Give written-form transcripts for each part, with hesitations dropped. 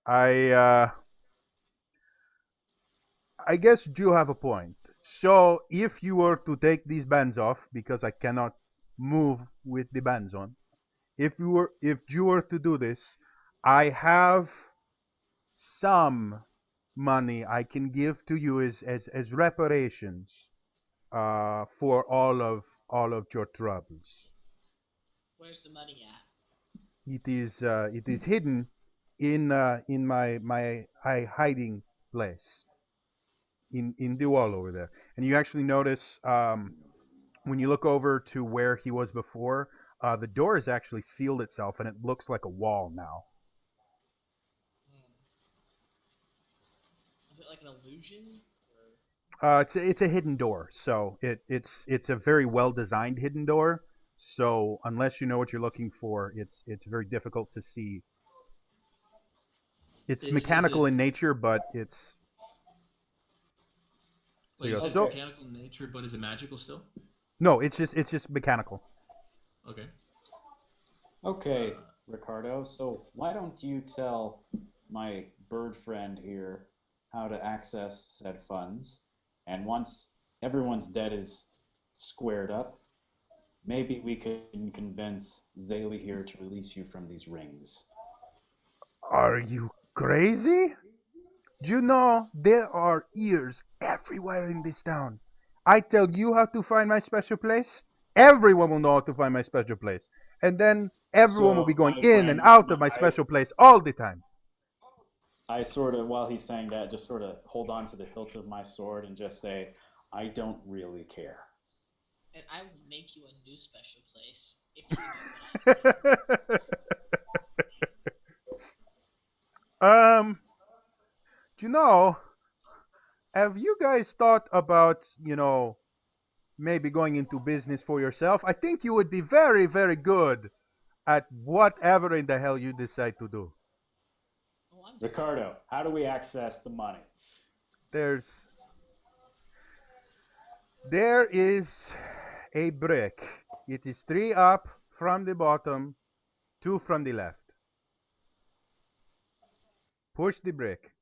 I I guess you have a point. So if you were to take these bands off, because I cannot move with the bands on, if you were to do this, I have some money I can give to you as reparations for all of your troubles. Where's the money at? It is hidden in my hiding place in the wall over there. And you actually notice when you look over to where he was before, the door has actually sealed itself and it looks like a wall now. Hmm. Is it like an illusion? Or It's a hidden door, so it's a very well designed hidden door. So unless you know what you're looking for, it's very difficult to see. It's Is mechanical it? in nature, but it's so Well, you you go. said it's So Okay. mechanical in nature, but is it magical still? no, it's just mechanical. Okay. Okay, Uh, Ricardo. So why don't you tell my bird friend here how to access said funds? And once everyone's debt is squared up, maybe we can convince Zaylee here to release you from these rings. Are you crazy? Do you know there are ears everywhere in this town? I tell you how to find my special place, everyone will know how to find my special place. And then everyone will be So, going my in and friend, out of my special place all the time. I sort of, while he's saying that, just sort of hold on to the hilt of my sword and just say, I don't really care. and I will make you a new special place if you know what I mean. um, do you know, have you guys thought about, maybe going into business for yourself? I think you would be very, very good at whatever in the hell you decide to do. Oh, I'm very Ricardo, how do we access the money? There's There is a brick. It is three up from the bottom, two from the left. Push the brick.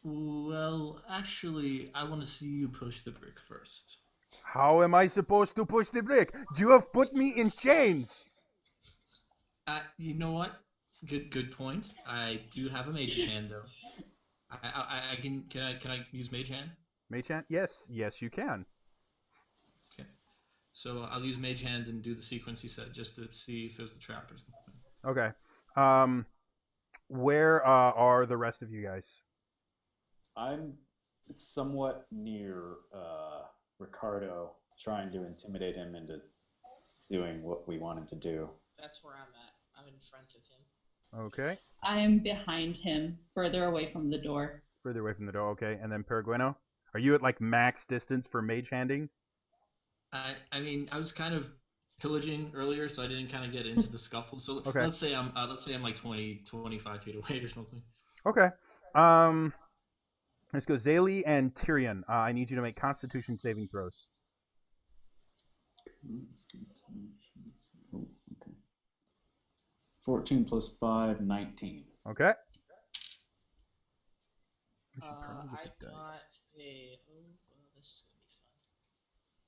well, actually, I want to see you push the brick first. How am I supposed to push the brick? You have put with me your in chains. face. You know what? Good point. I do have a mage's hand though. I can I use mage hand? Machan? Yes, yes, you can. Okay. So I'll use mage hand and do the sequence he said just to see if there's a trap or something. Okay. Um, where are the rest of you guys? I'm somewhat near Ricardo, trying to intimidate him into doing what we want him to do. That's where I'm at. I'm in front of him. Okay. I'm behind him, further away from the door. Further away from the door. Okay. And then Paragueno? Are you at like max distance for mage handing? I mean I was kind of pillaging earlier, so I didn't kind of get into the scuffle. So Okay. let's say I'm like 20 25 feet away or something. Okay. Um, let's go. Zaylee and Tyrion. I need you to make Constitution saving throws. Oh, okay. 14 plus 5, 19. Okay. We should probably get I the dice. got a. Oh, this is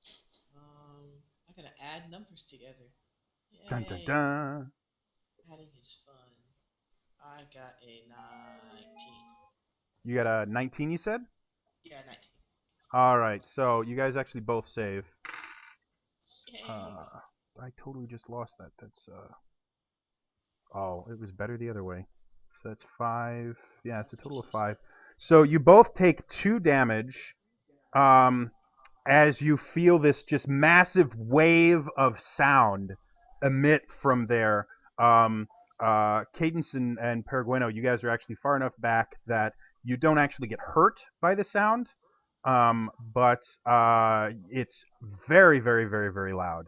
gonna be fun. I gotta add numbers together. Dun dun Yay! dun. Adding is fun. I got a 19. You got a 19, you said? Yeah, 19. All right. So you guys actually both save. Yay! Uh, I totally just lost that. That's. Oh, it was better the other way. So that's five. Yeah, it's a That's what total of she five. said. So you both take two damage. Um, as you feel this just massive wave of sound emit from there. Um, Cadence and Paragueno, you guys are actually far enough back that you don't actually get hurt by the sound, but it's very, very, very, very loud.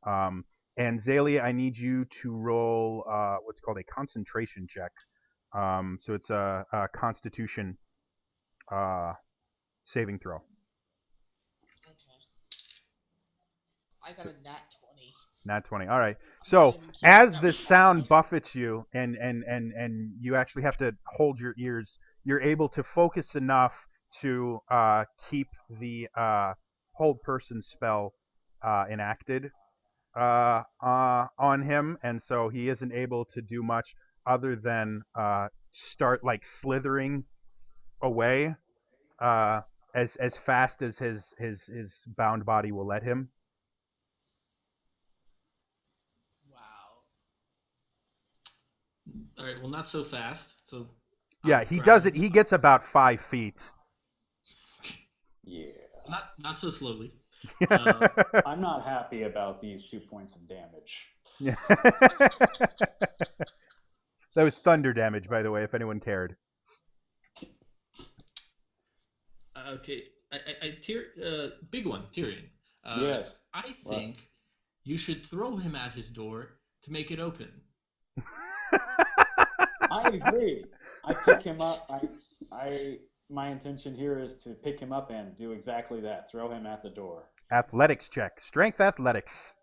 Um, and Zalia, I need you to roll what's called a concentration check. So it's a Constitution uh, saving throw. Okay. I got So a nat 20. Nat 20. All right. So as this sound buffets you, and you actually have to hold your ears, you're able to focus enough to keep the hold person spell enacted on him, and so he isn't able to do much other than start like slithering away as fast as his bound body will let him. Wow. All right. Well, not so fast. So. Yeah, I'll he grab does him. it. He gets about 5 feet. Yeah. Not so slowly. I'm not happy about these 2 points of damage. Yeah. That was thunder damage, by the way, if anyone cared. Okay. Big one, Tyrion. Yes. I think you should throw him at his door to make it open. I agree. I pick him up. My intention here is to pick him up and do exactly that. Throw him at the door. Athletics check. Strength athletics.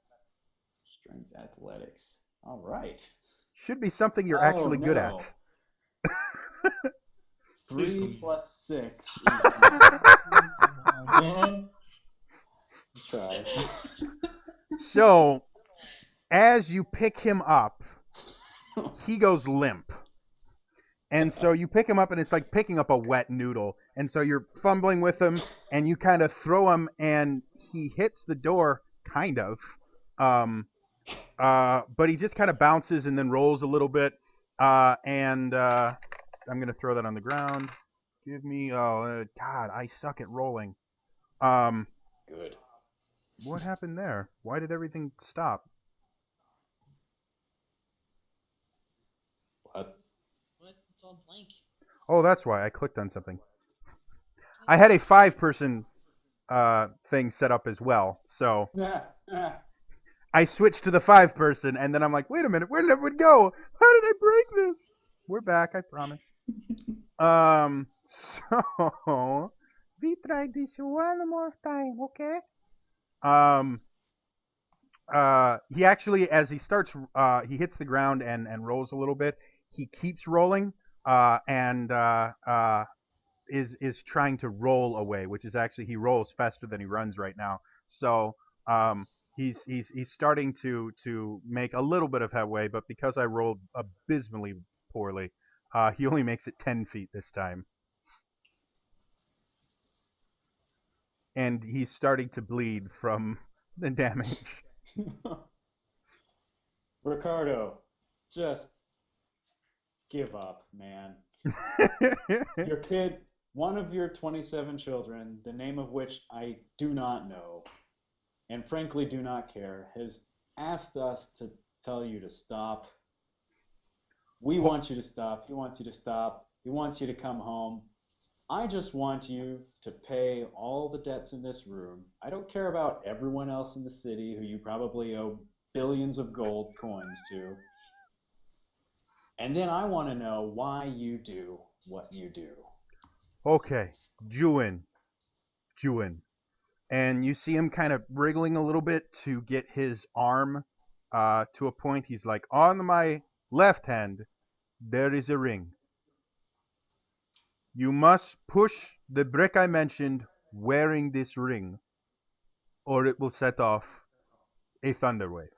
Strength athletics. All right. Should be something you're Oh, actually good no. at. Please 3 don't. plus 6 is... Try. So, as you pick him up, he goes limp. And so you pick him up, and it's like picking up a wet noodle. And so you're fumbling with him, and you kind of throw him, and he hits the door, kind of. But he just kind of bounces and then rolls a little bit. I'm going to throw that on the ground. Give me, God, I suck at rolling. Good. What happened there? Why did everything stop? What? What? It's all blank. Oh, that's why I clicked on something. I had a 5-person thing set up as well, so I switched to the 5-person, and then I'm like, wait a minute, where did it go? How did I break this? We're back, I promise. So we try this one more time, okay? He actually, as he starts, he hits the ground and rolls a little bit. He keeps rolling, and is trying to roll away, which is actually he rolls faster than he runs right now. So he's starting to make a little bit of headway, but because I rolled abysmally poorly, he only makes it 10 feet this time. And he's starting to bleed from the damage. Ricardo, just give up, man. Your kid, one of your 27 children, the name of which I do not know, and frankly do not care, has asked us to tell you to stop. We want you to stop. He wants you to stop. He wants you to come home. I just want you to pay all the debts in this room. I don't care about everyone else in the city who you probably owe billions of gold coins to. And then I want to know why you do what you do. Okay, Juin. And you see him kind of wriggling a little bit to get his arm to a point. He's like, on my left hand, there is a ring. You must push the brick I mentioned wearing this ring, or it will set off a thunder wave.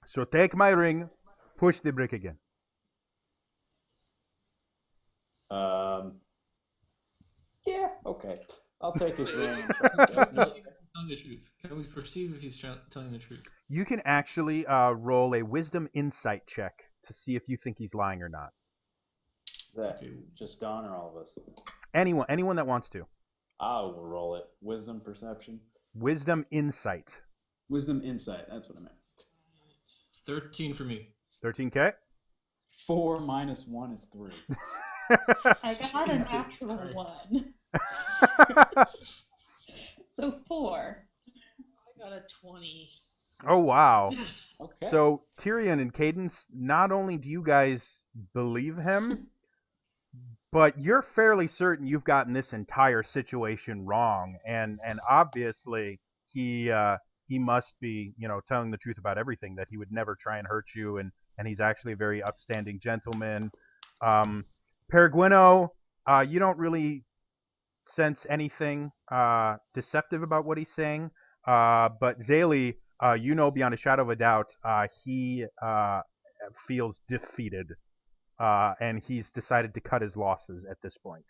So take my ring, push the brick again. Yeah, okay. I'll take his ring and Telling the truth. Can we perceive if he's telling the truth? You can actually roll a wisdom insight check to see if you think he's lying or not. Is that just Don or all of us? Anyone that wants to. I will roll it. Wisdom perception? Wisdom insight. Wisdom insight, that's what I meant. 13 for me. 13K? 4 minus 1 is 3. I got a natural 1. So 4. I got a 20. Oh, wow. Yes. Okay. So, Tyrion and Cadence, not only do you guys believe him, but you're fairly certain you've gotten this entire situation wrong. And obviously, he he must be, telling the truth about everything. That he would never try and hurt you, and he's actually a very upstanding gentleman. Peregrino, you don't really sense anything deceptive about what he's saying. But Zaylee, beyond a shadow of a doubt, he feels defeated, and he's decided to cut his losses at this point.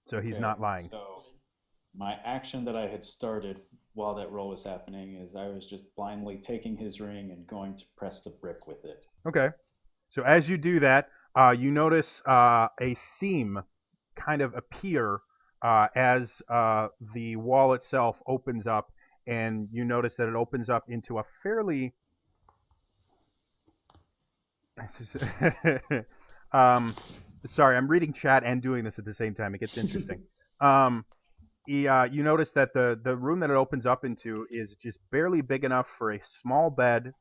So he's not lying. So my action that I had started while that roll was happening is I was just blindly taking his ring and going to press the brick with it. Okay. So as you do that, you notice a seam kind of appear as the wall itself opens up, and you notice that it opens up into a fairly sorry, I'm reading chat and doing this at the same time. It gets interesting. You notice that the room that it opens up into is just barely big enough for a small bed,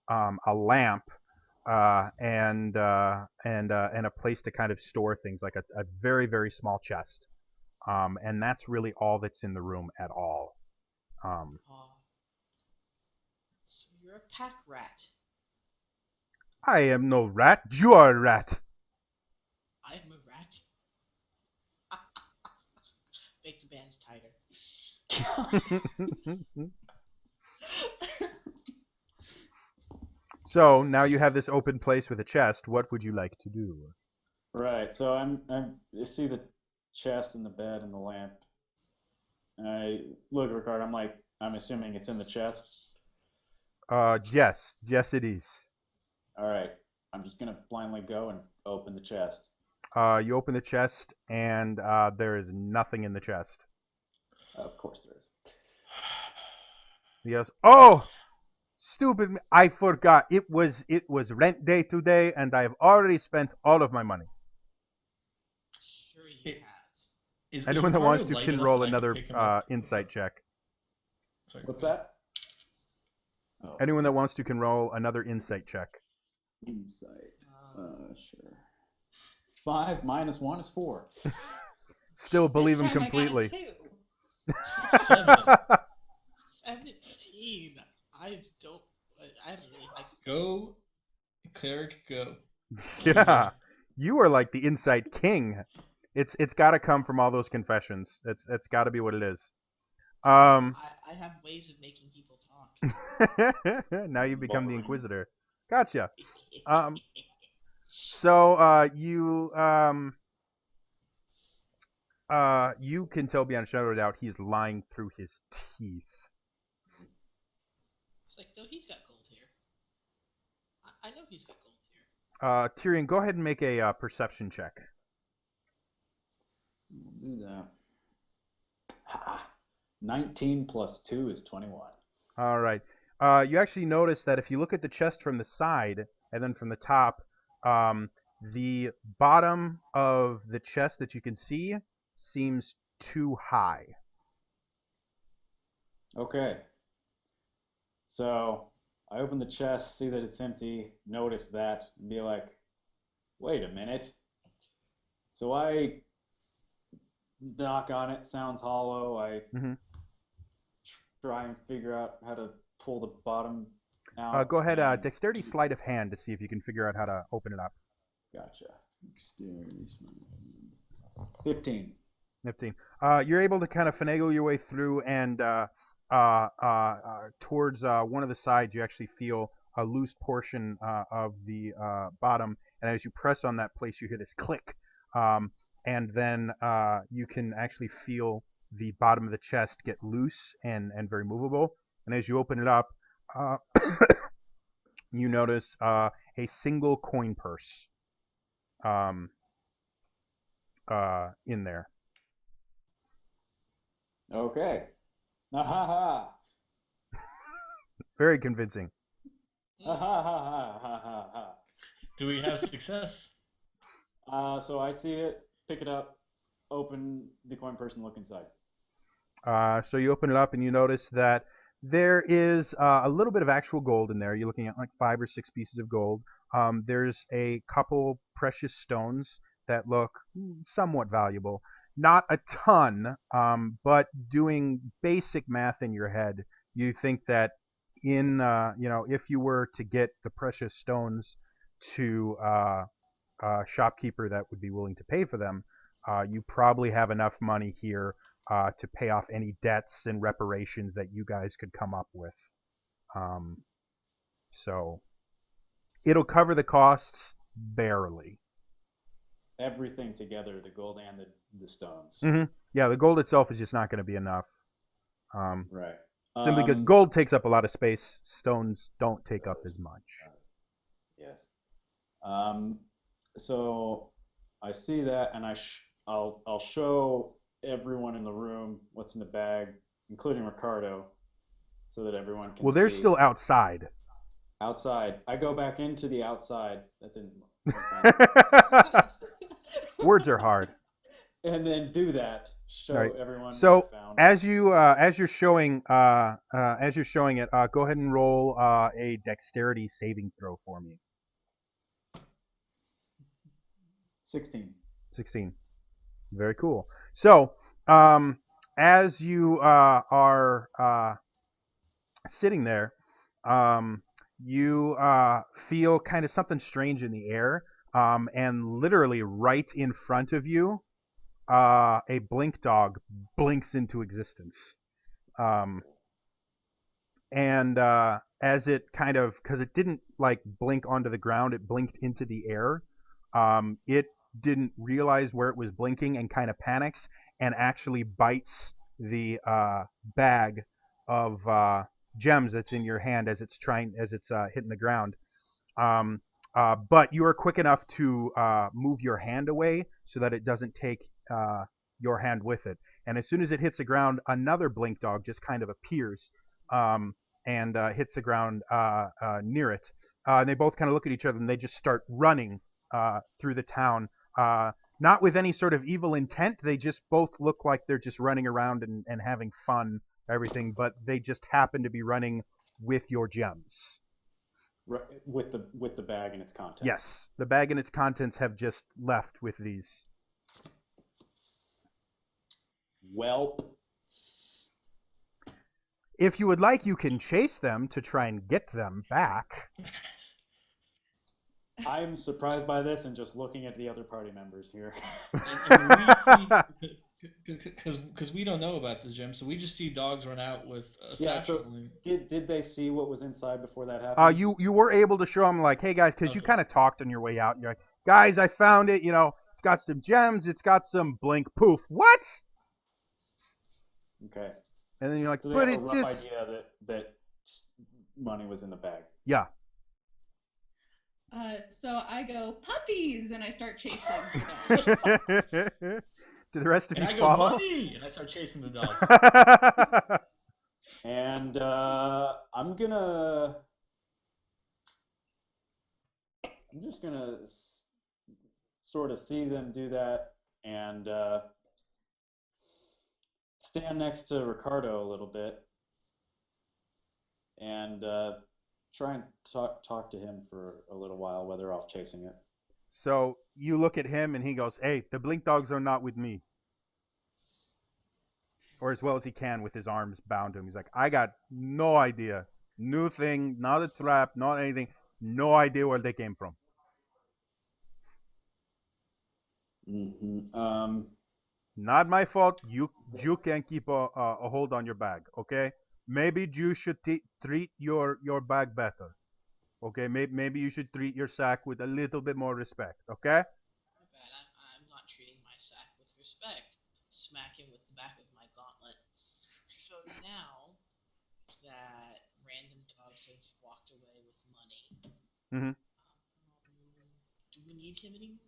a lamp, and a place to kind of store things, like a very, very small chest. And that's really all that's in the room at all. So you're a pack rat. I am no rat. You are a rat. I am a rat. Make the bands tighter. So now you have this open place with a chest. What would you like to do? Right. So I see the chest and the bed and the lamp. And I look at Ricard. I'm assuming it's in the chest. Yes, it is. All right. I'm just gonna blindly go and open the chest. You open the chest, and there is nothing in the chest. Of course there is. He goes, "Oh, stupid! I forgot. It was rent day today, and I've already spent all of my money." Sure you have. Anyone that wants to light can enough roll that I can another pick him up? insight check. Sorry, What's go ahead. that? Oh, Anyone that wants to can roll another insight check. insight. Sure. 5 minus 1 is 4. Still believe him This time I got a completely. 2. 17. I don't. I haven't really. Go, cleric, go. Yeah, you are like the insight king. It's got to come from all those confessions. It's got to be what it is. I have ways of making people talk. Now you become the Inquisitor. Gotcha. So you can tell beyond a shadow of a doubt he's lying through his teeth. It's like, no, he's got gold here. I know he's got gold here. Tyrion, go ahead and make a perception check. We'll do that. Ha! 19 plus 2 is 21. All right. You actually notice that if you look at the chest from the side and then from the top, the bottom of the chest that you can see seems too high. Okay. So I open the chest, see that it's empty, notice that, and be like, wait a minute. So I knock on it, sounds hollow. I try and figure out how to pull the bottom out. Go ahead, dexterity sleight of hand to see if you can figure out how to open it up. Gotcha. Dexterity sleight of hand. 15. 15. You're able to kind of finagle your way through, and towards one of the sides, you actually feel a loose portion of the bottom, and as you press on that place, you hear this click, and then you can actually feel the bottom of the chest get loose and very movable. And as you open it up, you notice a single coin purse in there. Okay. Ha ha ha. Very convincing. Ha ha ha ha ha ha ha. Do we have success? So I see it, pick it up, open the coin purse and look inside. So you open it up and you notice that there is a little bit of actual gold in there. You're looking at like 5 or 6 pieces of gold. There's a couple precious stones that look somewhat valuable. not a ton, but doing basic math in your head, you think that if you were to get the precious stones to a shopkeeper that would be willing to pay for them, you probably have enough money here to pay off any debts and reparations that you guys could come up with. Um, so it'll cover the costs barely. Everything together, the gold and the stones. Hmm. Yeah, the gold itself is just not going to be enough. Right. Simply because gold takes up a lot of space, stones don't take up as much. Yes. So I see that, and I'll show everyone in the room what's in the bag, including Ricardo, so that everyone can Well, they're see. still outside. Outside. I go back into the outside. That didn't make sense. Words are hard. And then do that. Show Right. everyone So what I found. as you're showing it, go ahead and roll a dexterity saving throw for me. 16. 16. Very cool. So as you are sitting there, you feel kind of something strange in the air, and literally right in front of you, a blink dog blinks into existence. Um, and as it kind of, because it didn't like blink onto the ground, it blinked into the air. It didn't realize where it was blinking and kind of panics and actually bites the bag of gems that's in your hand as it's hitting the ground. Um, but you are quick enough to move your hand away so that it doesn't take your hand with it. And as soon as it hits the ground, another blink dog just kind of appears, and hits the ground near it. And they both kind of look at each other and they just start running through the town. Not with any sort of evil intent. They just both look like they're just running around and having fun, everything. But they just happen to be running with your gems. Right, with the bag and its contents. Yes, the bag and its contents have just left with these. Welp. If you would like, you can chase them to try and get them back. I'm surprised by this and just looking at the other party members here. Because we don't know about the gem, so we just see dogs run out with a Yeah, satchel. so did they see what was inside before that happened? You were able to show them, like, hey guys, because you Okay. kind of talked on your way out. And you're like, guys, I found it. It's got some gems. It's got some blink poof. What? Okay. And then you're like, So they but have a it rough just idea that money was in the bag. yeah. So I go, puppies, and I start chasing the dogs. Do the rest of And you I go, follow? money! And I start chasing the dogs. And I'm just gonna sort of see them do that and stand next to Ricardo a little bit and try and talk to him for a little while while they're off chasing it. So you look at him and he goes, hey, the blink dogs are not with me. Or as well as he can with his arms bound to him. He's like, I got no idea. New thing, not a trap, not anything. No idea where they came from. Mm-hmm. Not my fault. You can keep a hold on your bag, okay? Maybe you should treat your bag better. Okay, maybe you should treat your sack with a little bit more respect, okay? My bad. I'm not treating my sack with respect. Smack him with the back of my gauntlet. So now that random dogs have walked away with money, Mm-hmm. do we need him anymore?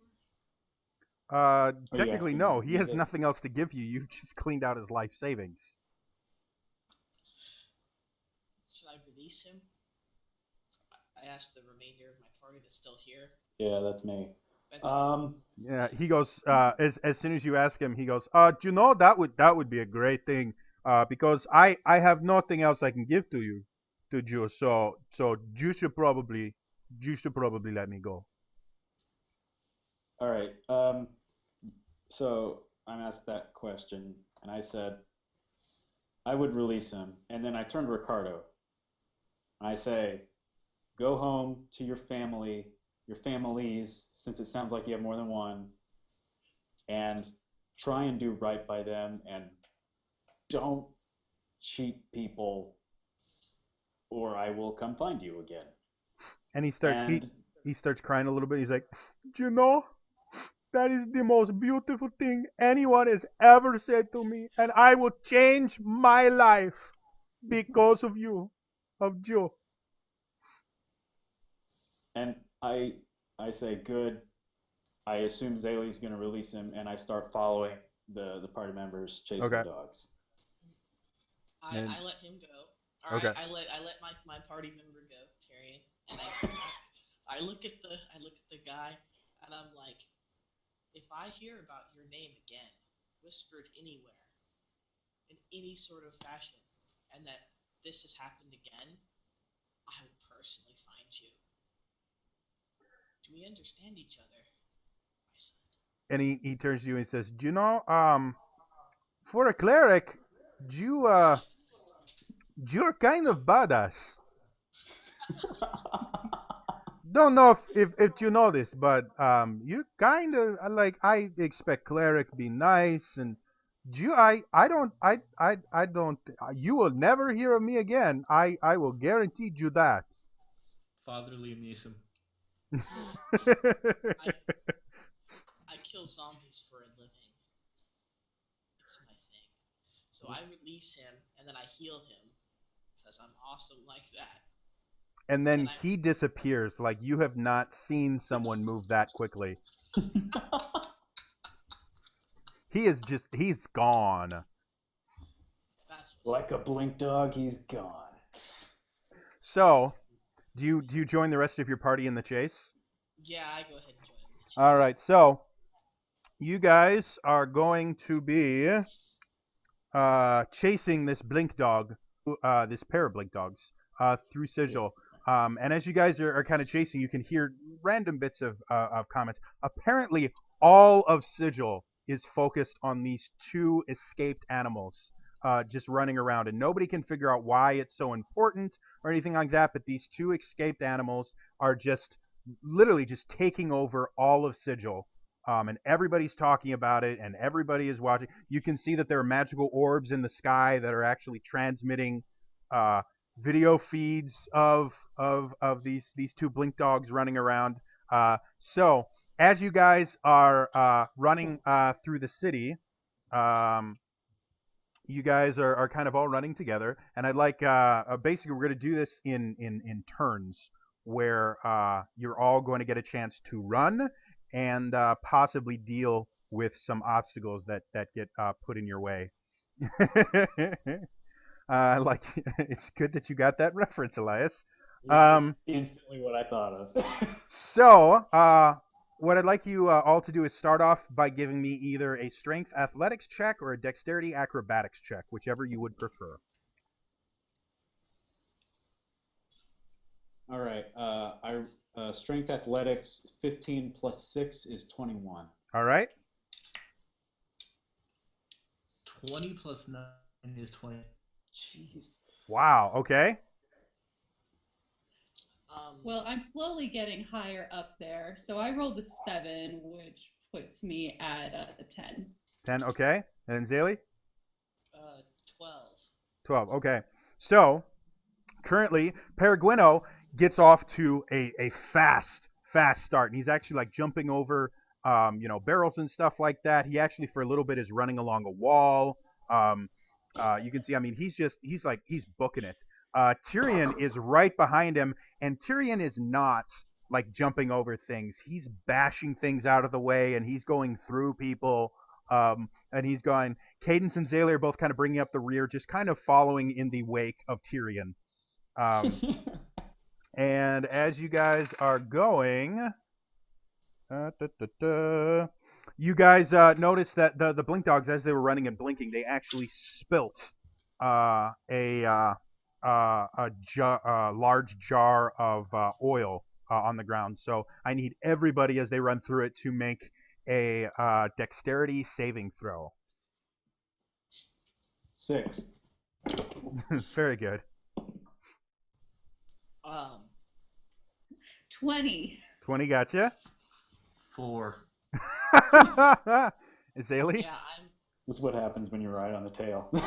Technically, asking no. me He has this? nothing else to give you. You just cleaned out his life savings. Should I release him? I asked the remainder of my party that's still here. Yeah, that's me. Yeah, he goes. As soon as you ask him, he goes. Do you know that would be a great thing. Because I have nothing else I can give to you, to you. So you should probably let me go. All right. So I'm asked that question, and I said I would release him, and then I turned to Ricardo. And I say, go home to your families, since it sounds like you have more than one, and try and do right by them, and don't cheat people, or I will come find you again. And And he starts crying a little bit. He's like, you know, that is the most beautiful thing anyone has ever said to me, and I will change my life because of you, of Joe. and I say good. I assume Zaylee's going to release him, and I start following the party members chasing Okay. the dogs. And- I let him go. All right, Okay. I let my party member go, Tyrion, and I look at the guy, and I'm like, if I hear about your name again, whispered anywhere, in any sort of fashion, and that this has happened again, I will personally find you. Do we understand each other, my son? And he turns to you and he says, do you know, for a cleric, you, you're kind of badass. Don't know if you know this, but you kind of like I expect cleric be nice and you I don't you will never hear of me again. I will guarantee you that. Father Liam Neeson. I kill zombies for a living. It's my thing. So I release him, and then I heal him, because I'm awesome like that. And then And I- he disappears like you have not seen someone move that quickly. He's gone. That's what's Like a blink dog, he's gone. So, do you join the rest of your party in the chase? Yeah, I go ahead and join him in the chase. All right. So, you guys are going to be chasing this blink dog, this pair of blink dogs, through Sigil. And as you guys are kind of chasing, you can hear random bits of comments. Apparently, all of Sigil is focused on these two escaped animals just running around, and nobody can figure out why it's so important or anything like that. But these two escaped animals are just literally just taking over all of Sigil. And everybody's talking about it, and everybody is watching. You can see that there are magical orbs in the sky that are actually transmitting video feeds of these two blink dogs running around. So as you guys are running through the city, you guys are kind of all running together, and I'd like basically we're going to do this in turns where you're all going to get a chance to run and possibly deal with some obstacles that get put in your way. Like it's good that you got that reference, Elias. It's instantly what I thought of. So, what I'd like you all to do is start off by giving me either a strength athletics check or a dexterity acrobatics check, whichever you would prefer. All right. Strength athletics 15 plus 6 is 21. All right. 20 plus 9 is 20. Jeez. Wow. Okay. Well, I'm slowly getting higher up there, so I rolled a 7, which puts me at a 10. 10. Okay. And then Zaylee? 12. 12. Okay. So, currently, Peregrino gets off to a fast start, and he's actually like jumping over, barrels and stuff like that. He actually, for a little bit, is running along a wall. You can see, I mean, he's booking it. Tyrion is right behind him, and Tyrion is not like jumping over things. He's bashing things out of the way, and he's going through people. And he's going. Cadence and Zaylee are both kind of bringing up the rear, just kind of following in the wake of Tyrion. And as you guys are going, you guys notice that the blink dogs, as they were running and blinking, they actually spilt a large jar of oil on the ground. So I need everybody as they run through it to make a dexterity saving throw. 6. Very good. 20. 20 gotcha. 4. Azalea? Yeah, I'm This is what happens when you ride on the tail. 4.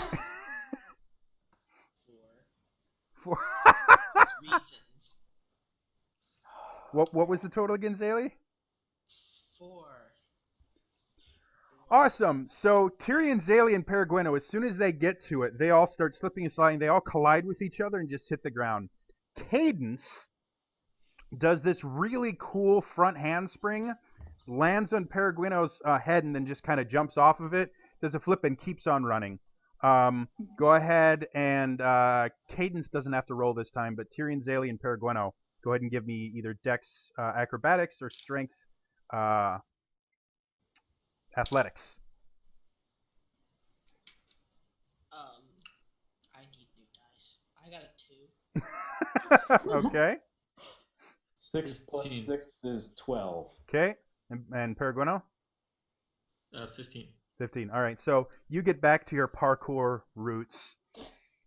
4. Reasons. What was the total again, Zaylee? 4. Awesome. So Tyrion, Zaylee, and Peregrino, as soon as they get to it, they all start slipping and sliding. They all collide with each other and just hit the ground. Cadence does this really cool front handspring, lands on Peregrino's head, and then just kind of jumps off of it, does a flip, and keeps on running. Go ahead and Cadence doesn't have to roll this time, but Tyrion, Zaylee, and Peregrino, go ahead and give me either Dex acrobatics or Strength athletics. I need new dice. I got a 2. Okay. 6 plus 15. 6 is 12. Okay. And Peregrino? 15. 15. All right. So you get back to your parkour roots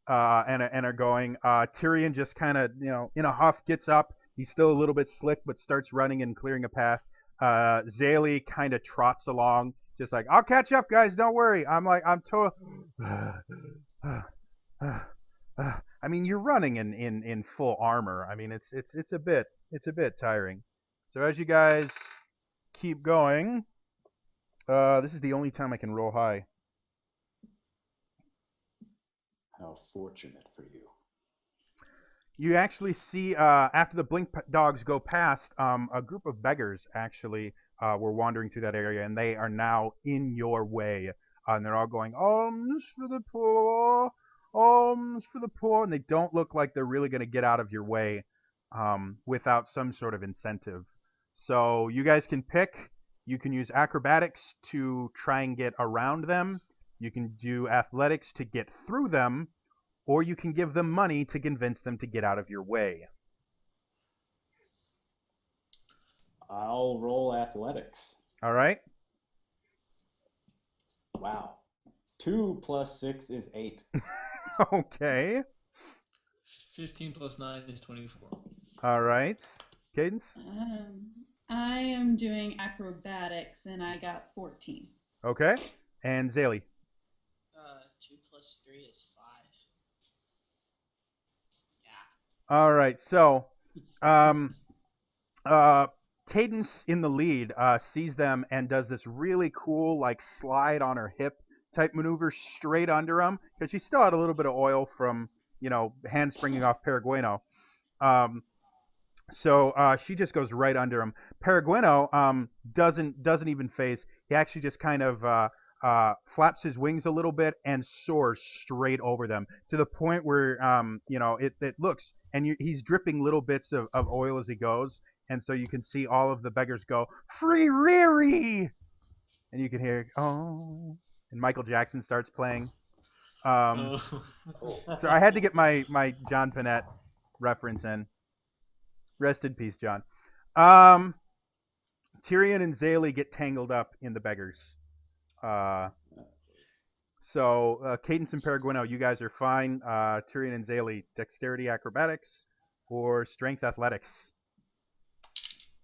and are going. Tyrion just kind of, in a huff gets up. He's still a little bit slick, but starts running and clearing a path. Zaylee kind of trots along, just like, I'll catch up, guys. Don't worry. I'm total. I mean, you're running in full armor. I mean, it's a bit tiring. So as you guys keep going, this is the only time I can roll high. How fortunate for you. You actually see, after the blink dogs go past, a group of beggars actually were wandering through that area, and they are now in your way. And they're all going, alms for the poor, alms for the poor. And they don't look like they're really going to get out of your way without some sort of incentive. So you guys can pick. You can use acrobatics to try and get around them. You can do athletics to get through them. Or you can give them money to convince them to get out of your way. I'll roll athletics. All right? Wow. 2 plus 6 is 8. Okay. 15 plus 9 is 24. All right. Cadence? I am doing acrobatics, and I got 14. Okay. And Zaylee? 2 plus 3 is 5. All right. So, Cadence in the lead sees them and does this really cool, like, slide on her hip type maneuver straight under them, because she still had a little bit of oil from, handspringing off Peregrino. So she just goes right under him. Peregrino doesn't even phase. He actually just kind of flaps his wings a little bit and soars straight over them to the point where it looks, and he's dripping little bits of oil as he goes, and so you can see all of the beggars go, "Free Riri!" And you can hear, "Oh," and Michael Jackson starts playing. So I had to get my John Panette reference in. Rest in peace, John. Tyrion and Zaylee get tangled up in the beggars. So Cadence and Peregrino, you guys are fine. Tyrion and Zaylee, dexterity acrobatics or strength athletics.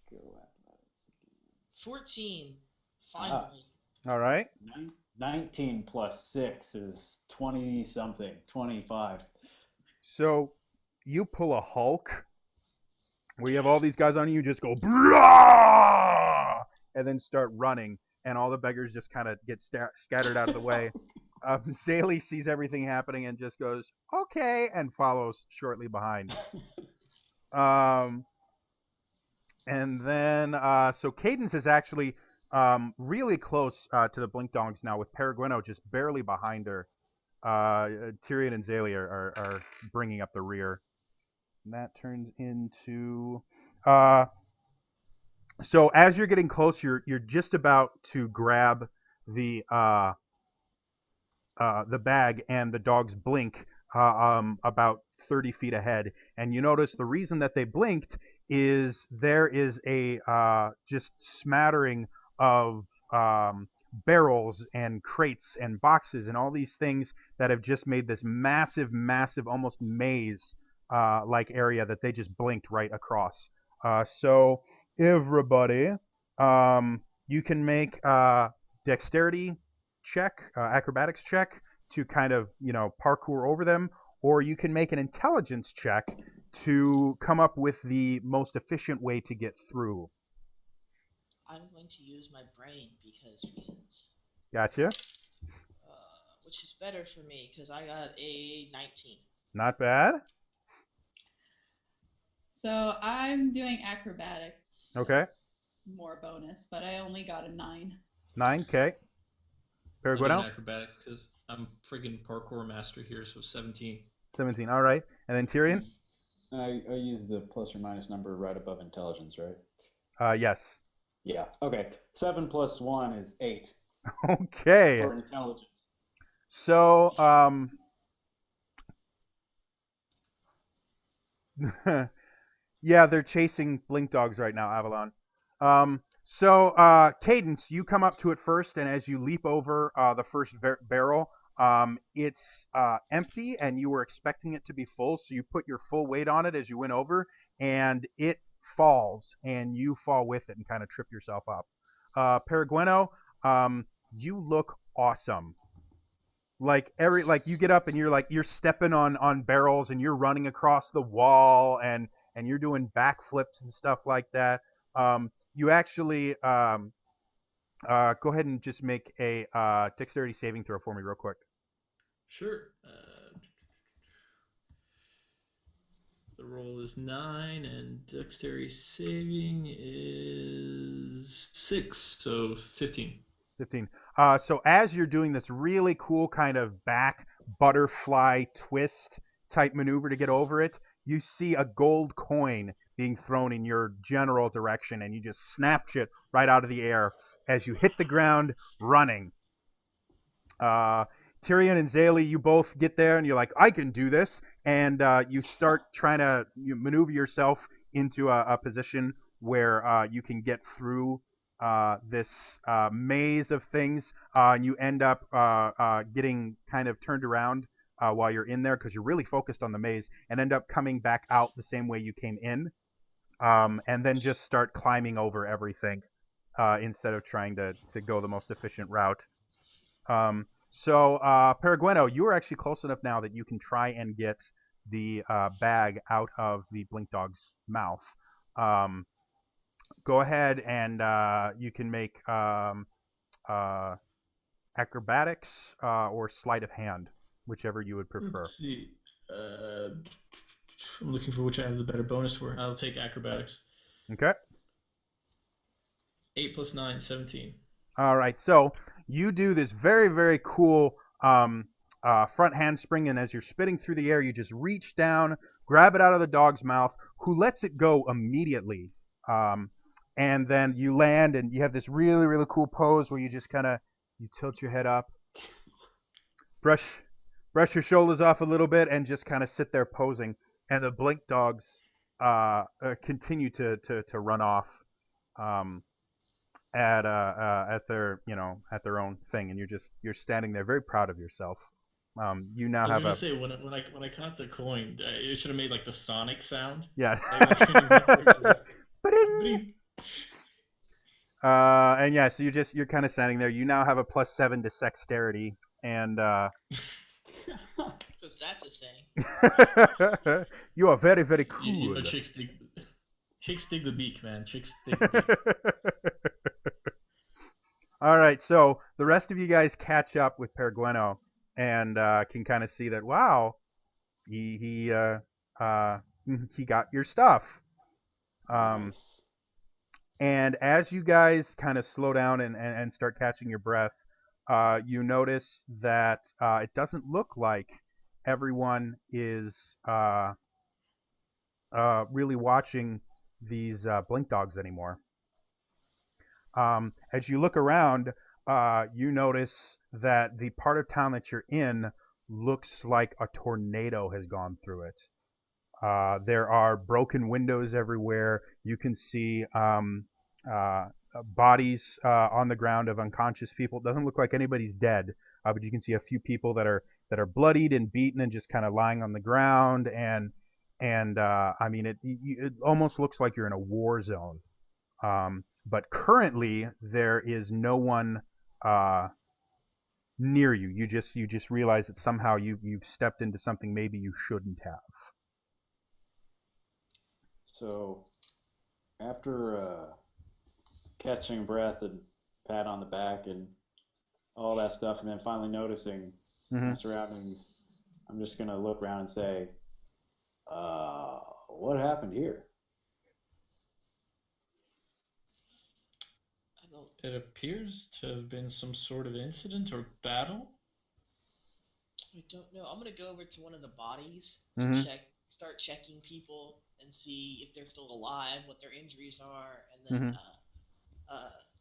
Go athletics again. 14. Finally. All right. 19 plus 6 is 20 something, 25. So you pull a Hulk where you have all these guys on you, you just go, "Brah!" and then start running, and all the beggars just kind of get scattered out of the way. Zaylee sees everything happening and just goes, "Okay," and follows shortly behind. And then, so Cadence is actually really close to the Blink Dogs now, with Peregrino just barely behind her. Tyrion and Zaylee are bringing up the rear. And that turns into... so as you're getting close, you're just about to grab the bag, and the dogs blink about 30 feet ahead. And you notice the reason that they blinked is there is a just smattering of barrels and crates and boxes and all these things that have just made this massive, massive, almost maze like area that they just blinked right across. So everybody, you can make dexterity check, acrobatics check to kind of parkour over them, or you can make an intelligence check to come up with the most efficient way to get through. I'm going to use my brain because reasons. Gotcha. Which is better for me because I got a 19. Not bad. So I'm doing acrobatics. Okay. More bonus, but I only got a 9. 9K. I'm doing Peregrino? acrobatics because I'm freaking parkour master here, so 17. 17. All right. And then Tyrion? I use the plus or minus number right above intelligence, right? Yes. Yeah. Okay. 7 plus 1 is 8 Okay. for intelligence. So, yeah, they're chasing blink dogs right now, Avalon. Cadence, you come up to it first, and as you leap over the first barrel, it's empty, and you were expecting it to be full, so you put your full weight on it as you went over, and it falls, and you fall with it and kind of trip yourself up. Peregrino, you look awesome. Like you get up and you're stepping on barrels and you're running across the wall and you're doing backflips and stuff like that. You actually go ahead and just make a dexterity saving throw for me real quick. Sure. The roll is 9, and dexterity saving is 6, so 15. 15. So as you're doing this really cool kind of back butterfly twist type maneuver to get over it, you see a gold coin being thrown in your general direction, and you just snatch it right out of the air as you hit the ground running. Tyrion and Zaylee, you both get there, and you're like, I can do this. And you start trying to maneuver yourself into a position where you can get through this maze of things, and you end up getting kind of turned around while you're in there because you're really focused on the maze, and end up coming back out the same way you came in, and then just start climbing over everything instead of trying to go the most efficient route. Peregrino, you are actually close enough now that you can try and get the bag out of the blink dog's mouth. Go ahead and you can make acrobatics or sleight of hand, whichever you would prefer. Let's see. I'm looking for which I have the better bonus for. I'll take acrobatics. Okay. 8 plus 9, 17. All right. So you do this very, very cool front handspring, and as you're spitting through the air, you just reach down, grab it out of the dog's mouth, who lets it go immediately. And then you land, and you have this really, really cool pose where you just kind of you tilt your head up, brush your shoulders off a little bit, and just kind of sit there posing. And the blink dogs continue to run off at their at their own thing, and you're standing there very proud of yourself. You now I was have gonna a say when I caught the coin, it should have made like the Sonic sound. yeah. Ba-ding! And yeah, so you're kind of standing there. You now have a +7 to dexterity, and Because that's a thing. you are very, very cool. You know, chicks dig the beak, man. Chicks dig the beak. All right, so the rest of you guys catch up with Peregrino and can kind of see that he got your stuff. Nice. And as you guys kind of slow down and start catching your breath, you notice that it doesn't look like everyone is really watching these blink dogs anymore. As you look around, you notice that the part of town that you're in looks like a tornado has gone through it. There are broken windows everywhere. You can see bodies on the ground of unconscious people. It doesn't look like anybody's dead, but you can see a few people that are bloodied and beaten and just kind of lying on the ground. And I mean, it almost looks like you're in a war zone. But currently, there is no one near you. You just realize that somehow you've stepped into something maybe you shouldn't have. So after catching breath and pat on the back and all that stuff, and then finally noticing Mm-hmm. my surroundings, I'm just gonna look around and say, what happened here? I don't. It appears to have been some sort of incident or battle. I don't know. I'm gonna go over to one of the bodies and Mm-hmm. start checking people and see if they're still alive, what their injuries are, and then Mm-hmm.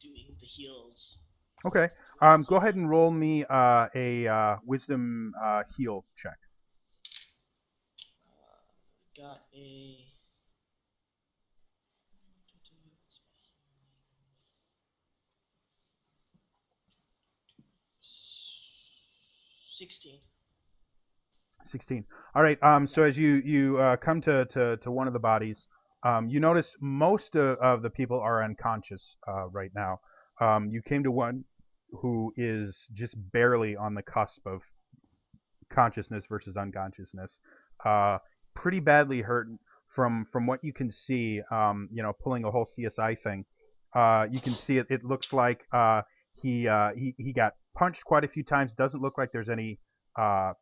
doing the heals. Okay. Doing the Go ahead and roll healings. me a wisdom heal check. Got a. What's my healing? 16. 16. All right. So as you come to one of the bodies, you notice most of the people are unconscious right now. You came to one who is just barely on the cusp of consciousness versus unconsciousness. Uh, Pretty badly hurt from what you can see. Pulling a whole CSI thing. You can see it. It looks like he got punched quite a few times. Doesn't look like there's any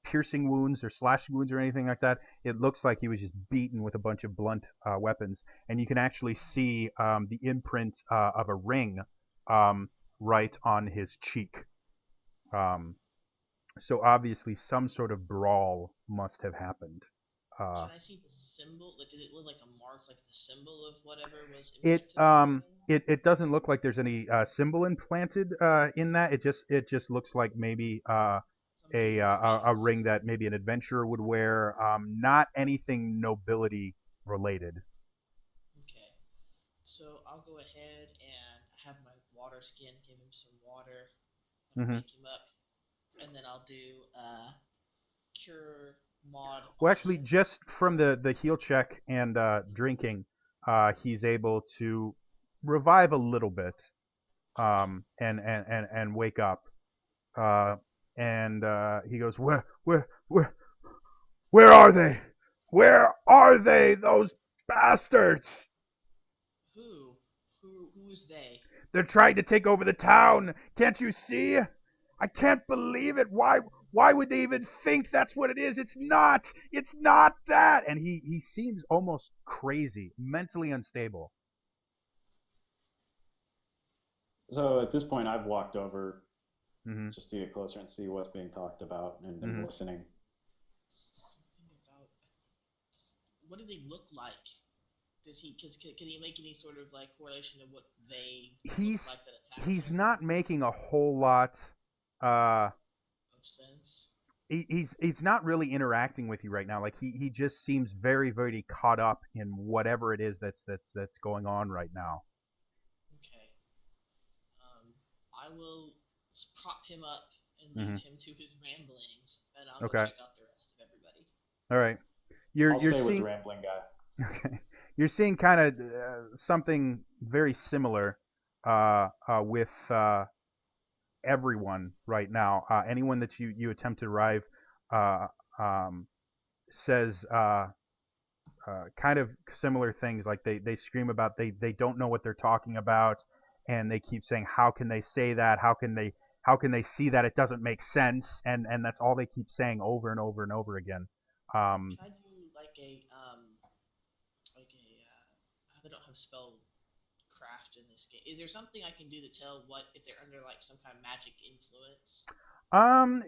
piercing wounds or slashing wounds or anything like that. It looks like he was just beaten with a bunch of blunt weapons, and you can actually see the imprint of a ring right on his cheek. Um, so obviously, some sort of brawl must have happened. Uh, Can I see the symbol? Like, did it look like a mark, like the symbol of whatever was it imprinted on the ring? it doesn't look like there's any symbol implanted in that. It just looks like maybe Some dude's a rings. ring that maybe an adventurer would wear. Not anything nobility related. Okay. So I'll go ahead and have my water skin, give him some water, kind of Hmm. wake him up, and then I'll do cure mod Well, on actually, him. just from the heal check and drinking, he's able to revive a little bit Okay. and wake up. Uh, and he goes, where are they? Where are they? Those bastards! Who? Who is they? They're trying to take over the town. Can't you see? I can't believe it. Why would they even think that's what it is? It's not. It's not that. And he seems almost crazy, mentally unstable. So at this point, I've walked over Hmm. just to get closer and see what's being talked about and Hmm. listening. Something about. What do they look like? Does he? Cause can he make any sort of like correlation to what they look He's like that attacked he's him? not making a whole lot. Uh, Of sense. he's not really interacting with you right now. Like he just seems very very caught up in whatever it is that's going on right now. Okay. I will prop him up and leave Hmm. him to his ramblings, and I'll go Okay. check out the rest of everybody. All right. You're I'll you're stay with the seeing rambling guy. okay. You're seeing kind of something very similar with everyone right now. Anyone that you attempt to revive uh, um, says kind of similar things. Like they scream about they don't know what they're talking about, and they keep saying, how can they say that? How can they see that? It doesn't make sense, and that's all they keep saying over and over and over again. Um, Can I do like a they don't have spell craft in this game. Is there something I can do to tell what if they're under like some kind of magic influence?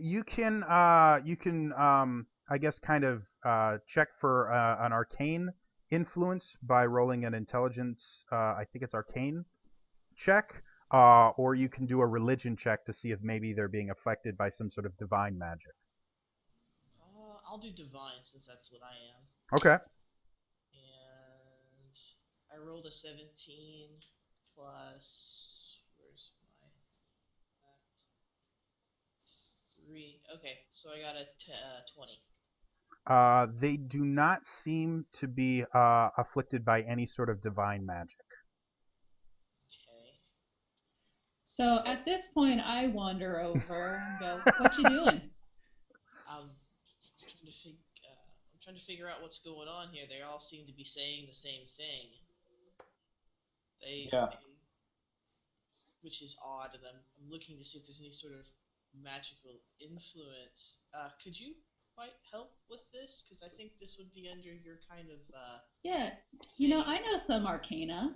you can I guess kind of check for an arcane influence by rolling an intelligence. I think it's arcane check, or you can do a religion check to see if maybe they're being affected by some sort of divine magic. I'll do divine since that's what I am. Okay. And I rolled a 17 plus 3. Okay, so I got a 20. They do not seem to be afflicted by any sort of divine magic. Okay. So at this point, I wander over and go, "What you doing?" I'm trying to I'm trying to figure out what's going on here. They all seem to be saying the same thing. Yeah. Which is odd, and I'm looking to see if there's any sort of magical influence. Could you might help with this? Because I think this would be under your kind of Yeah, thing. I know some arcana.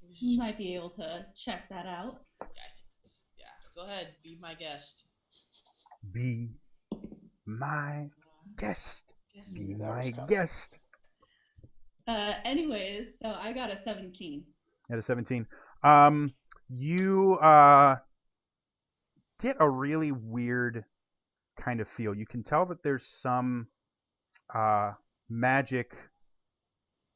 This You is might be able to check that out. yeah. Go ahead, be my guest. Be my guest. Yes. Be That was my coming. guest. Anyways, so I got a 17. At a 17. You get a really weird kind of feel. You can tell that there's some magic,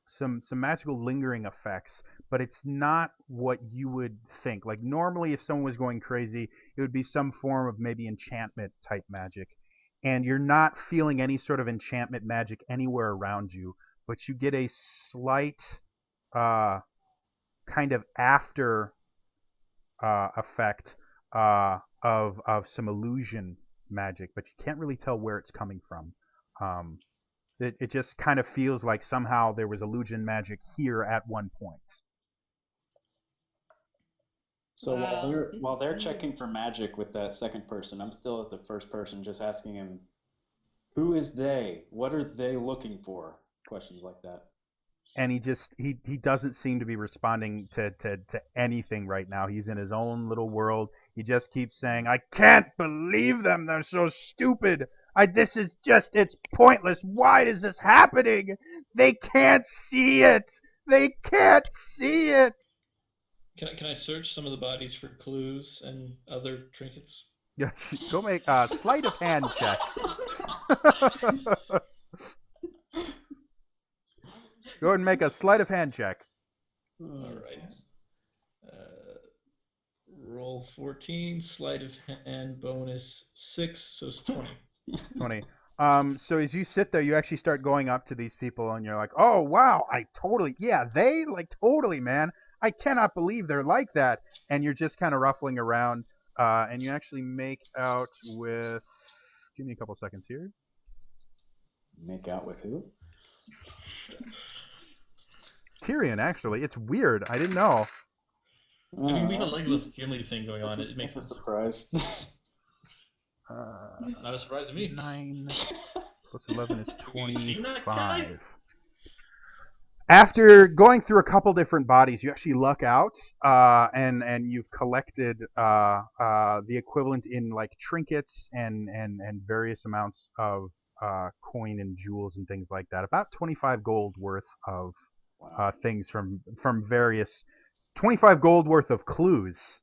some magical lingering effects, but it's not what you would think. Like normally, if someone was going crazy, it would be some form of maybe enchantment type magic, and you're not feeling any sort of enchantment magic anywhere around you. But you get a slight uh, kind of after effect of some illusion magic, but you can't really tell where it's coming from. Um, it just kind of feels like somehow there was illusion magic here at one point. So Wow, this while is they're weird. checking for magic with that second person, I'm still at the first person, just asking him, "Who is they? What are they looking for?" Questions like that. And he doesn't seem to be responding to anything right now. He's in his own little world. He just keeps saying, "I can't believe them. They're so stupid. This is just, it's pointless. Why is this happening? They can't see it. They can't see it." Can I search some of the bodies for clues and other trinkets? Yeah, go make a sleight of hand check. Go ahead and make a sleight of hand check. All right. Roll 14, sleight of hand bonus 6, so it's 20. 20. So as you sit there, you actually start going up to these people, and you're like, "Oh wow, they like totally, man. I cannot believe they're like that." And you're just kind of ruffling around, and you actually make out with. Give me a couple seconds here. Make out with who? Tyrion, actually, it's weird. I didn't know. I mean, we have a Legolas Gimli thing going on. That's It makes a sense. surprise. Not a surprise to me. 9 plus 11 is You seen that guy? 25. After going through a couple different bodies, you actually luck out, and you've collected the equivalent in like trinkets and various amounts of coin and jewels and things like that. About 25 gold worth of Wow. things from various 25 gold worth of clues.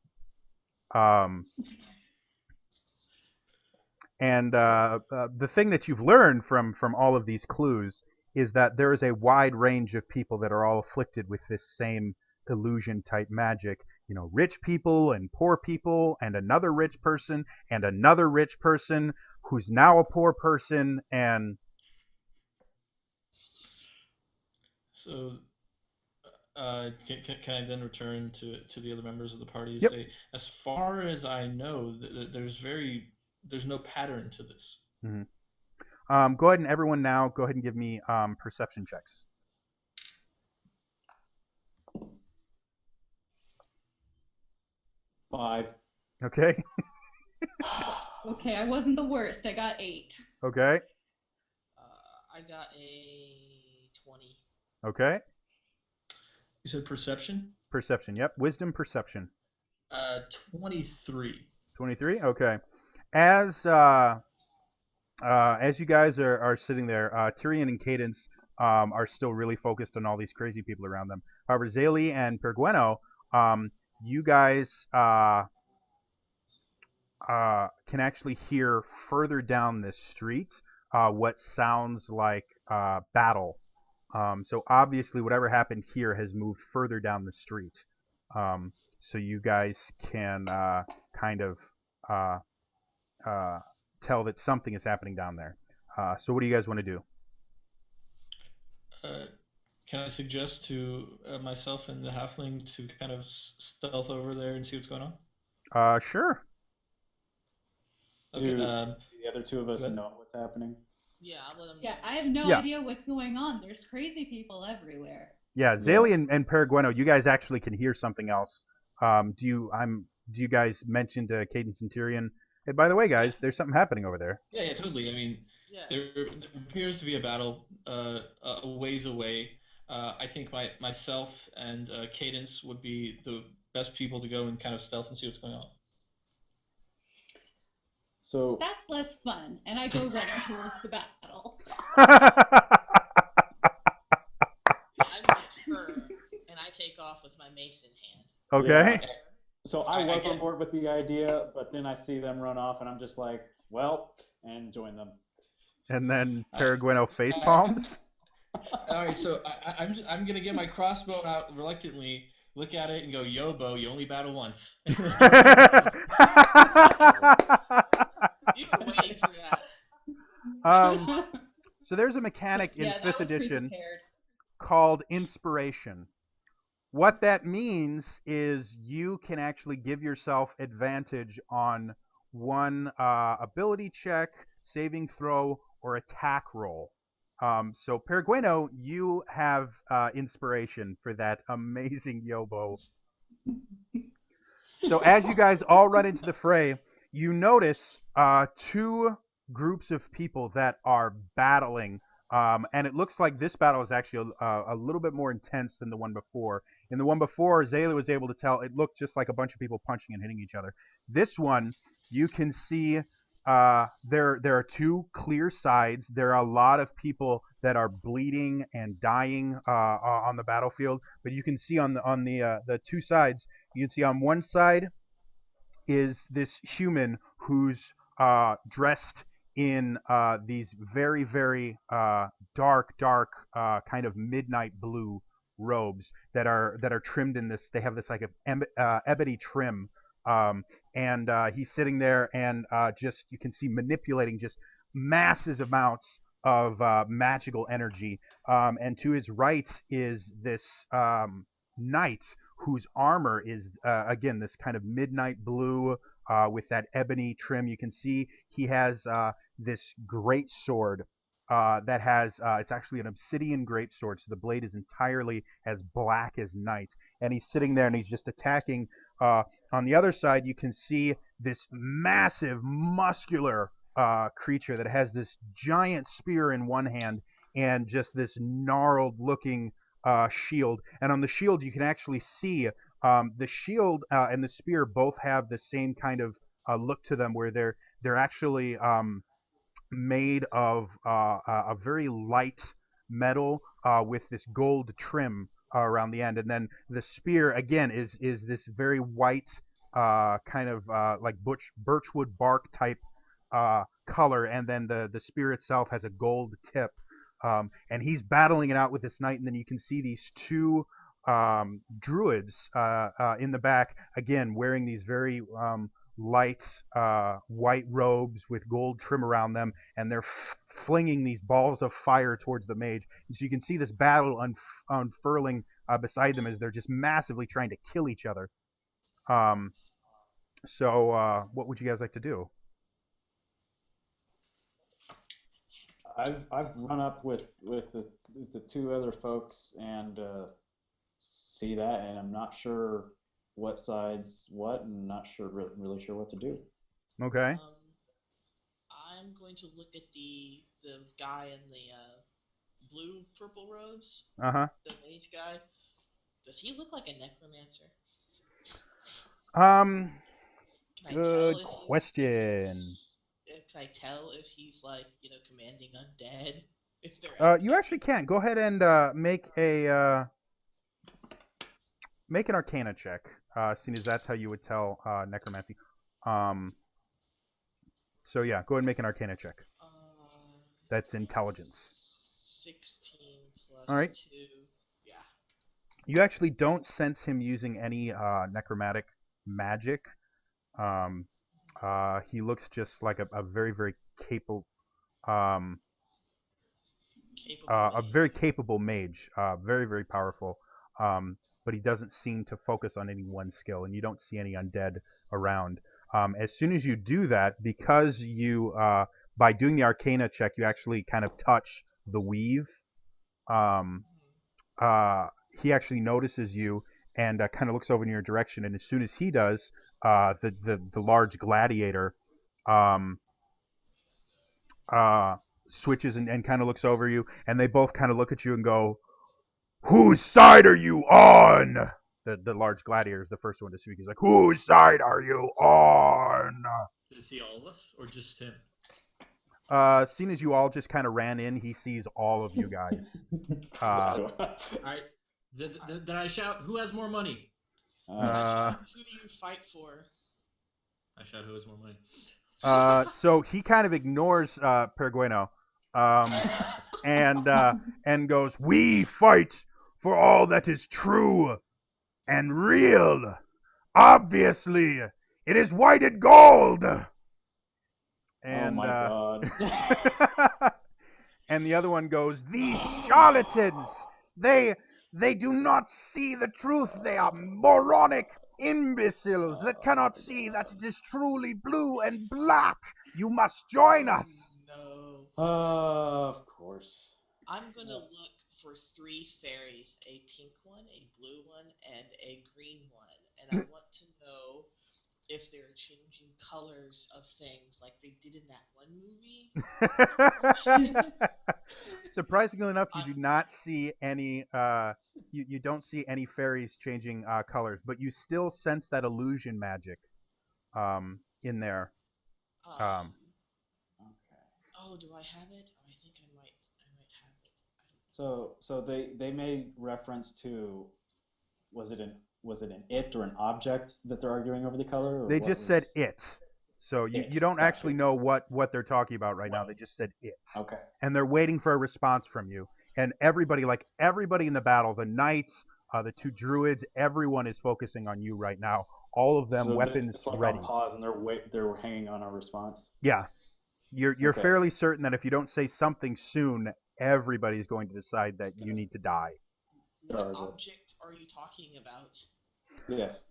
And the thing that you've learned from all of these clues is that there is a wide range of people that are all afflicted with this same illusion type magic. You know, rich people and poor people, and another rich person and another rich person who's now a poor person, and So, can I then return to the other members of the party and yep. say, as far as I know, there's no pattern to this. Mm-hmm. Go ahead and everyone now go ahead and give me perception checks. 5. Okay. Okay, I wasn't the worst. I got 8. Okay. I got a 20. Okay. You said perception? Perception. Yep. Wisdom perception. 23. 23. Okay. As you guys are sitting there, Tyrion and Cadence are still really focused on all these crazy people around them. However, Zaylee and Pergueno, you guys can actually hear further down this street what sounds like battle. So obviously, whatever happened here has moved further down the street. So you guys can kind of tell that something is happening down there. So what do you guys want to do? Uh, can I suggest to myself and the halfling to kind of stealth over there and see what's going on? Sure. Okay. Do the other two of Go us ahead. know what's happening? Yeah, I'll let him Yeah, know. I have no Yeah. idea what's going on. There's crazy people everywhere. Yeah, Zayli and Paragueno, you guys actually can hear something else. Do you guys mention to Caden Centurion? Hey, by the way, guys, there's something happening over there. Yeah, totally. I mean, Yeah. there appears to be a battle a ways away. I think myself and Cadence would be the best people to go and kind of stealth and see what's going on. So That's less fun, and I go running towards the battle. I'm with her, and I take off with my mace in hand. Okay. yeah, so I I was on get- board with the idea, but then I see them run off, and I'm just like, well, and join them. And then Paragueno face palms. All right, so I'm gonna get my crossbow out reluctantly, look at it, and go, "Yo, Bo, you only battle once." You were waiting for that. So there's a mechanic in Yeah, that 5th was edition pre-prepared. called inspiration. What that means is you can actually give yourself advantage on one ability check, saving throw, or attack roll. So Paragueno, you have inspiration for that amazing Yobo. So as you guys all run into the fray, you notice two groups of people that are battling. And it looks like this battle is actually a little bit more intense than the one before. In the one before, Zayla was able to tell it looked just like a bunch of people punching and hitting each other. This one, you can see there are two clear sides. There are a lot of people that are bleeding and dying on the battlefield. But you can see on the two sides, you can see on one side is this human who's dressed in these very, very dark kind of midnight blue robes that are trimmed in this. They have this like ebony trim, and he's sitting there and just you can see manipulating just massive amounts of magical energy. And to his right is this knight whose armor is again this kind of midnight blue with that ebony trim. You can see he has this great sword that has it's actually an obsidian great sword, so the blade is entirely as black as night. And he's sitting there and he's just attacking. On the other side, you can see this massive, muscular creature that has this giant spear in one hand and just this gnarled looking shield. And on the shield, you can actually see the shield and the spear both have the same kind of look to them, where they're actually made of a very light metal with this gold trim around the end. And then the spear again is this very white kind of like birchwood bark type color, and then the spear itself has a gold tip. And he's battling it out with this knight, and then you can see these two druids in the back, again wearing these very light white robes with gold trim around them, and they're flinging these balls of fire towards the mage. And so you can see this battle unfurling beside them as they're just massively trying to kill each other. So what would you guys like to do? I've run up with the two other folks and see that, and I'm not sure what side's what, and not sure really sure what to do. Okay. I'm going to look at the guy in the blue purple robes, Uh-huh. the mage guy. Does he look like a necromancer? Um Can I tell Good if question. Can I tell if he's like commanding undead? If they're You actually can't. Go ahead and make an Arcana check, seeing as that's how you would tell necromancy. So yeah, go ahead and make an Arcana check. That's intelligence. 16 plus All right. 2. Yeah. You actually don't sense him using any necromantic magic. He looks just like a very, very capable, um, Capable a mage. very capable mage, very, very powerful. But he doesn't seem to focus on any one skill, and you don't see any undead around. As soon as you do that, because you, by doing the Arcana check, you actually kind of touch the weave. Um, uh, he actually notices you and kind of looks over in your direction. And as soon as he does, the large gladiator um, uh, switches and kind of looks over you, and they both kind of look at you and go, "Whose side are you on?" The large gladiator is the first one to speak. He's like, "Whose side are you on?" Did he see all of us or just him? Seeing as you all just kind of ran in, he sees all of you guys. All right. Did I shout, "Who has more money"? Who do you fight for? I shout, "Who has more money"? So he kind of ignores Pergueno, and goes, "We fight for all that is true and real. Obviously, it is whited gold." And, oh my god. and the other one goes, "These charlatans, they do not see the truth. They are moronic imbeciles that cannot see that it is truly blue and black. You must join us." No. Of course. I'm gonna look for 3 fairies, a pink one, a blue one, and a green one. And I want to know if they're changing colors of things like they did in that one movie. Surprisingly enough, you do not see any. You don't see any fairies changing colors, but you still sense that illusion magic in there. Um, Okay. oh, do I have it? Oh, I think I might have it. I don't know. So they made reference to was it an it or an object that they're arguing over the color or They what just said was it, so you it? don't Gotcha. actually know what they're talking about right now. What? They just said it, Okay. and they're waiting for a response from you. And everybody, like everybody in the battle, the knights, the 2 druids, everyone is focusing on you right now. All of them, So weapons it's like ready. on pause and they're hanging on our response. Yeah, you're Okay. fairly certain that if you don't say something soon, everybody's going to decide that you need to die. What Regardless. object are you talking about? Yes.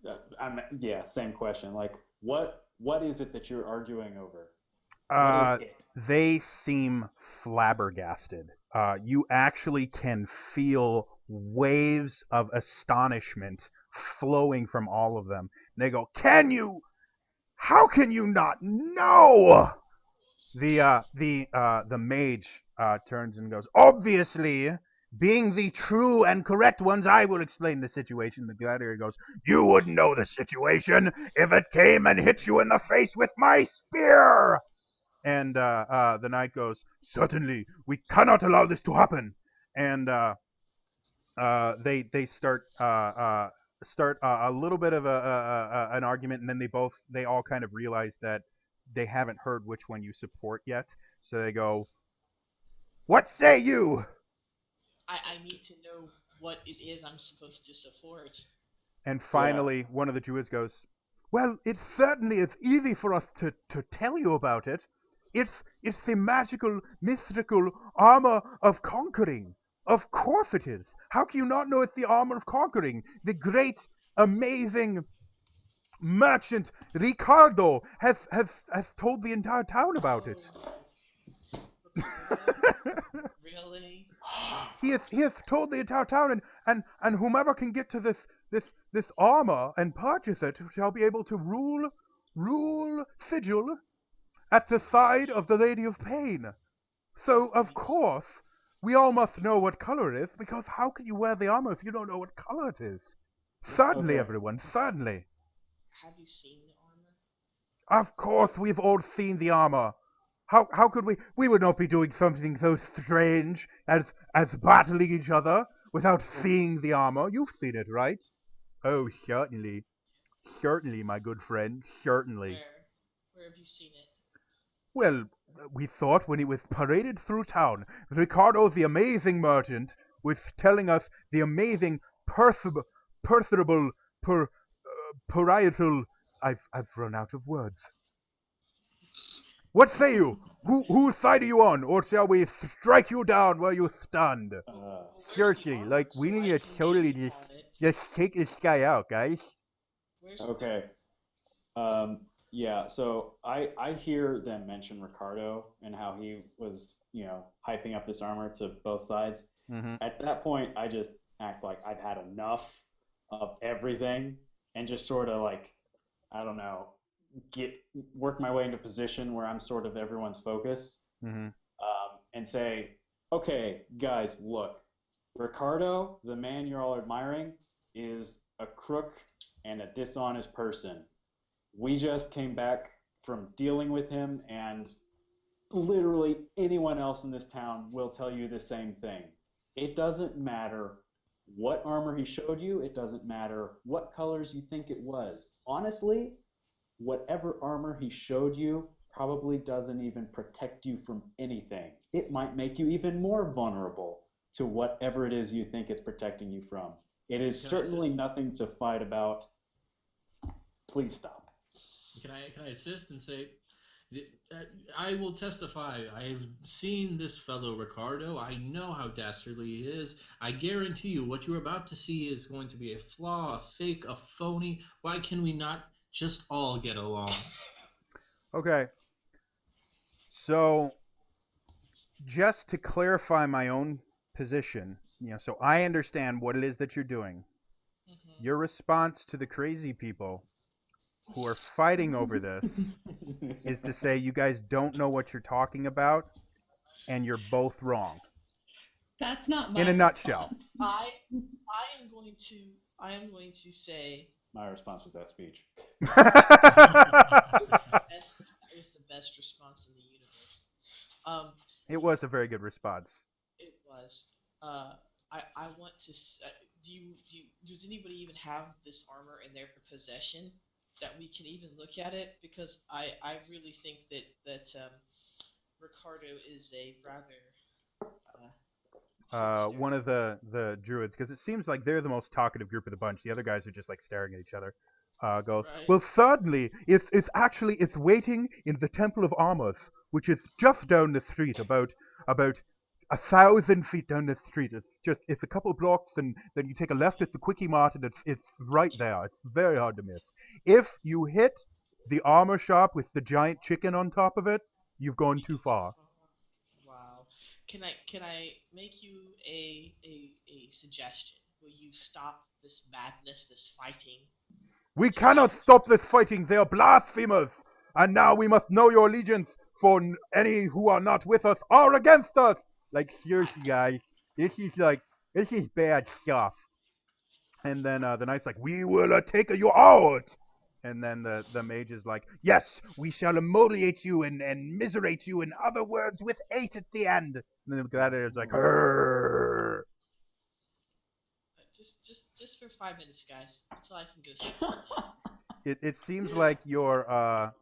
Yeah. Same question. Like what is it that you're arguing over? What is it? They seem flabbergasted. You actually can feel waves of astonishment flowing from all of them. They go, "Can you? How can you not know?" The mage turns and goes, "Obviously, being the true and correct ones, I will explain the situation." The gladiator goes, "You wouldn't know the situation if it came and hit you in the face with my spear." And the knight goes, "Certainly, we cannot allow this to happen." And they start a little bit of an argument, and then they all kind of realize that they haven't heard which one you support yet. So they go, "What say you?" I need to know what it is I'm supposed to support. And finally, one of the druids goes, "Well, it certainly is easy for us to tell you about it. It's the magical, mystical armor of conquering. Of course it is. How can you not know it's the armor of conquering? The great, amazing merchant Ricardo has told the entire town about it." Really? He has told the entire town, and whomever can get to this armor and purchase it shall be able to rule sigil at the side of the Lady of Pain. So of course we all must know what color it is, because how can you wear the armor if you don't know what color it is? Certainly, Okay. everyone, certainly. Have you seen the armor? Of course we've all seen the armor. How could we? We would not be doing something so strange as battling each other without seeing the armor. You've seen it, right? Oh, certainly, certainly, my good friend, certainly. Where have you seen it? Well, we thought when he was paraded through town, Ricardo, the amazing merchant, was telling us the amazing perthable, parietal. I've run out of words. What say you? Whose side are you on, or shall we strike you down while you stunned? Well, where's the Seriously, armor like we so need I to can totally dance on it? just take this guy out, guys. Where's Okay. Yeah, so I hear them mention Ricardo and how he was, hyping up this armor to both sides. Mm-hmm. At that point, I just act like I've had enough of everything and just sort of like, I don't know, get work my way into position where I'm sort of everyone's focus, Mm-hmm. and say, okay, guys, look, Ricardo, the man you're all admiring, is a crook and a dishonest person. We just came back from dealing with him, and literally anyone else in this town will tell you the same thing. It doesn't matter what armor he showed you, it doesn't matter what colors you think it was. Honestly, whatever armor he showed you probably doesn't even protect you from anything. It might make you even more vulnerable to whatever it is you think it's protecting you from. It is Can I certainly assist? nothing to fight about. Please stop. Can I assist and say, uh, I will testify. I have seen this fellow Ricardo. I know how dastardly he is. I guarantee you, what you're about to see is going to be a flaw, a fake, a phony. Why can we not just all get along? Okay. So just to clarify my own position, so I understand what it is that you're doing. Mm-hmm. Your response to the crazy people who are fighting over this is to say you guys don't know what you're talking about and you're both wrong. That's not In my a nutshell. response. I am going to say My response was that speech. that was the best response in the universe. It was a very good response. It was. I want to. Does anybody even have this armor in their possession that we can even look at it? Because I really think that Ricardo is a rather trickster. One of the druids, because it seems like they're the most talkative group of the bunch. The other guys are just like staring at each other. Goes, Right. well, certainly, it's waiting in the Temple of Armors, which is just down the street, about 1,000 feet down the street. It's a couple blocks, and then you take a left at the Quickie Mart, and it's right there. It's very hard to miss. If you hit the armor shop with the giant chicken on top of it, you've gone too far. Wow. Can I make you a suggestion? Will you stop this madness, this fighting? We cannot stop this fighting. They are blasphemers. And now we must know your allegiance, for any who are not with us are against us. Like, seriously, guys. This is bad stuff. And then the knight's like, we will take you out. And then the mage is like, yes, we shall immolate you and miserate you, in other words, with 8 at the end. And then the gladiator's like, "Arrgh." Just for 5 minutes, guys, until I can go sleep. It seems like your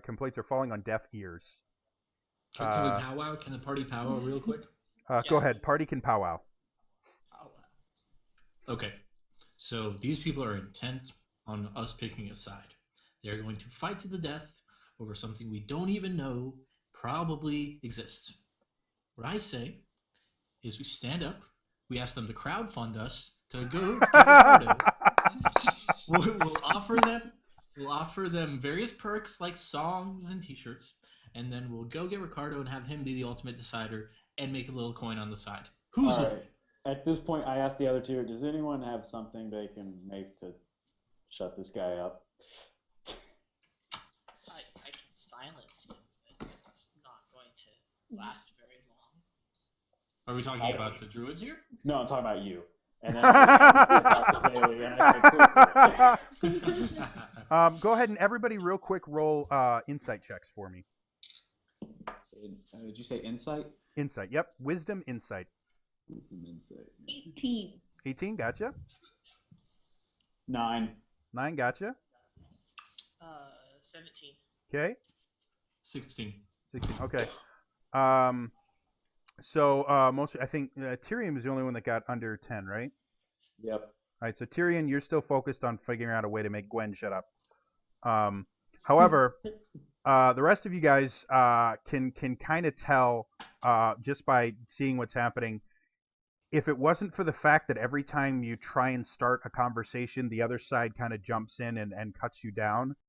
complaints are falling on deaf ears. Can we powwow? Can the party powwow real quick? Go ahead. Party can powwow. Oh, Okay. So these people are intent on us picking a side. They're going to fight to the death over something we don't even know probably exists. What I say is we stand up, we ask them to crowdfund us to go get Ricardo. We'll offer them various perks like songs and T-shirts, and then we'll go get Ricardo and have him be the ultimate decider and make a little coin on the side. Who's All with right. me? At this point, I asked the other two, does anyone have something they can make to shut this guy up? I can silence him, but it's not going to last very long. Are we talking about the druids here? No, I'm talking about you. And then talk to Haley, and I said, please do it. Go ahead and everybody, real quick, roll insight checks for me. Did you say insight? Insight. Yep. Wisdom, insight. Wisdom, insight. 18. 18. Gotcha. 9. 9. Gotcha. 17. Okay. 16. 16. Okay. So I think Tyrion was the only one that got under 10, right? Yep. All right. So Tyrion, you're still focused on figuring out a way to make Gwen shut up. However, the rest of you guys can kind of tell just by seeing what's happening. If it wasn't for the fact that every time you try and start a conversation, the other side kind of jumps in and cuts you down,